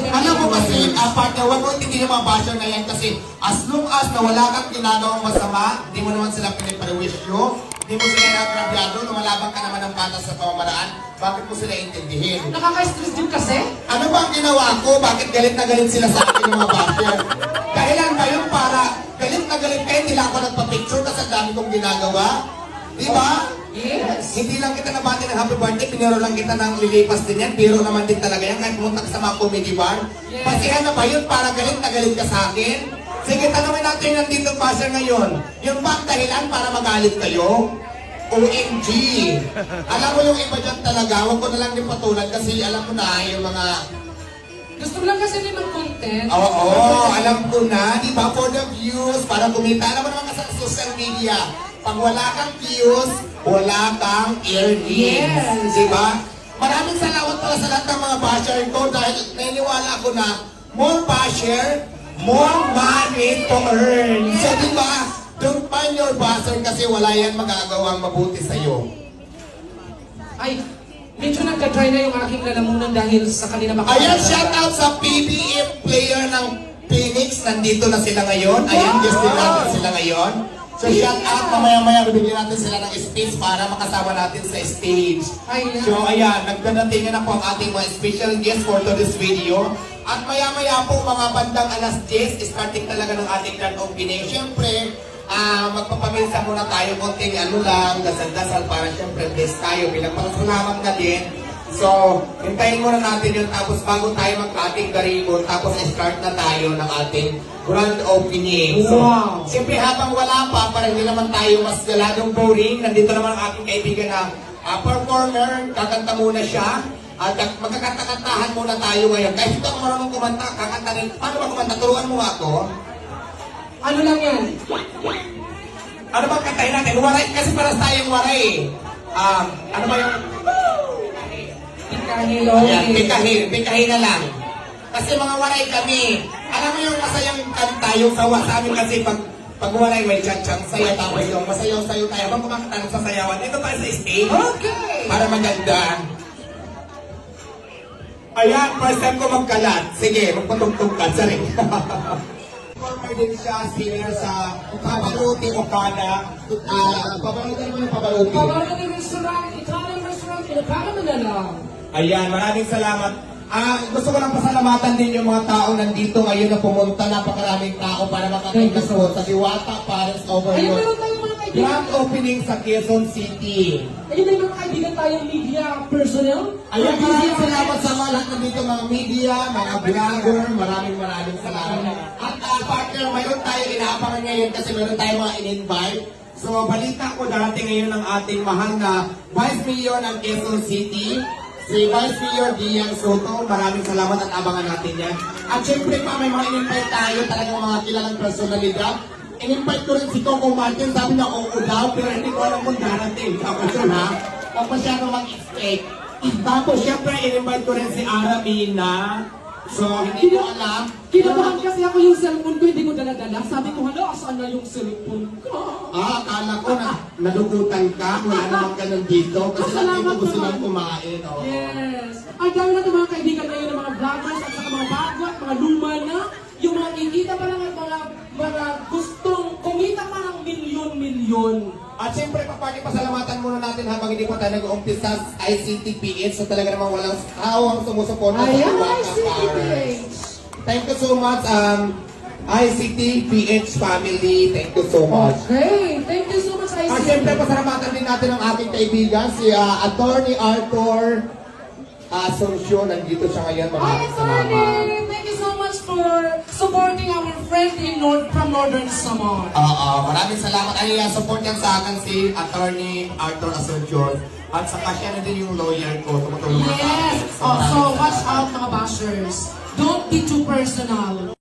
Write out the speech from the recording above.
Alam mo kasi, partner, huwag mo tingin yung mga basher na yan kasi as long as na wala kang ginagawang masama, di mo naman sila piniparewisyo, di mo sila nagrabyado, lumalaban ka naman ng patas sa pamamaraan, bakit mo sila intindihin? Nakaka-stress din kasi. Ano ba ang ginawa ko? Bakit galit na galit sila sa akin yung mga basher? Dahilan ba yun para galit na galit kayo, hindi lang ako nagpa-picture kasi ang dami kong ginagawa? Di ba? Yes. Hindi lang kita nabati ng happy birthday, pinero lang kita ng lilipas din yan, biro naman din talaga yan, kahit pumunta ka sa mga comedy bar. Yes. Pasihan na ba yun para galit na galit ka sa akin? Sige, tanongin natin yung nandito basher ngayon. Yung ba ang dahilan para magalit kayo? OMG! Alam mo yung iba dyan talaga, huwag ko na lang din patulan kasi alam mo na yung mga... Gusto lang kasi din ng content. Oo, alam ko na, di ba? For the views, para kumita. Alam mo naman kasi sa social media, pag wala kang views, wala kang earnings. Yes. Di ba? Maraming salamat pala sa lahat ng mga basher ko dahil naniniwala ko na more basher, more money to earn. So, di ba? Don't find your basher kasi wala yan magagawang mabuti sa'yo. Ay, medyo nagka-try na yung aking lalamunan dahil sa kanina makakita. Ayan, shout out sa PBM player ng Phoenix. Nandito na sila ngayon. Ayan, guest din natin sila ngayon. So shout out, mamaya-maya bibigyan natin sila ng space para makasama natin sa stage. Ayan. So ayan, nagdadating na po ang ating mga special guest for today's video. At maya-maya po mga bandang alas 10, starting talaga ng ating grand opening. Siyempre, magpapamilsa muna tayo konting ano lang, dasal-dasal para siyempre bless tayo bilang pasalamat na din. So, hintayin muna natin yun tapos bago tayo mag-ating garibon, tapos start na tayo ng ating grand opening. So, Wow. siyempre habang wala pa, para hindi naman tayo mas galadong boring, nandito naman ang ating kaibigan na performer, kakanta muna siya. At magkakanta-kantahan muna tayo ngayon. Kahit hindi ako marunong kumanta, kakanta rin. Paano ba kumanta? Turuan mo ako. Ano lang yan? Ano bang kantahin natin? Waray, kasi para tayong waray. Ano ba yung... Pikahilo. Ayan, pikahin na lang. Kasi mga waray kami. Alam mo yung masayang kanta, yung sawa sa amin kasi pag waray may tsatsang saya, tapos yung masayaw-sayo tayo. Habang kumakanta ng sasayawan, ito tayo sa stage. Okay. Para maganda. Ayan, first time ko magkalat. Sige, magpatugtog ka. Sorry. Performer din siya, singer sa Pabaluti Okada. Pabaluti mo yung Pabaluti. Pabaluti restaurant, Italian restaurant, Ilocano Manila. Ayan, maraming salamat. Gusto ko lang pasalamatan din yung mga tao nandito ngayon na pumunta. Napakaraming tao para makakita po sa Diwata Paris over Ayun, your meron tayong mga kaibigan. grand opening sa Quezon City. Ayun, may mga kaibigan tayong media personnel. Ayan, maraming salamat sa mga lahat nandito, mga media, mga vlogger, maraming salamat. At partner, mayroon tayo inaabangan ngayon kasi mayroon tayo mga in-invite. So, balita ko darating ngayon ng ating mahal na Vice Mayor ng Quezon City, si Vice Mayor Dian Soto. Maraming salamat at abangan natin yan. At syempre pa, may mga in-invite tayo, talagang mga kilalang personalidad. In-invite ko rin si Coco Martin, sabi na oo daw, pero hindi ko alam kung darating. Tapos yun ha, huwag masyado mag-expect. Tapos syempre, in-invite ko rin si Aramina. So, hindi ko alam. Kinabahan kasi ako yung cellphone ko, hindi ko dala-dala. Sabi ko, hala, saan na yung cellphone ko? Akala ko na nalugutan ka, wala namang ganun dito. Kasi hindi ko gusto lang kumain. Oh. Yes. Ang dami natin mga kaibigan ngayon ng mga vloggers at saka mga bago at mga luma na. Yung mga kikita pa lang at mga gustong kumita pa ng milyon-milyon. At siyempre, papagi pasalamatan muna natin habang hindi pa tayo nag-umpisa sa ICTPH. So talaga namang walang hawang sumusuporta sa Ayan, Diwata Paris. Thank you so much, ICTPH family. Thank you so much. Okay, thank you so much, At siyempre, pasalamatan din natin ang aking kaibigan, si Attorney Arthur Asuncion. Nandito siya ngayon. Hi, Maraming salamat. Attorney! Thank you so much for supporting our friend from Northern Samar. Maraming salamat. Ay, support yan sa akin si Attorney Arthur Asuncion. At saka siya na din yung lawyer ko. Tumutulong sa akin. Yes! So watch out mga bashers. Don't be too personal.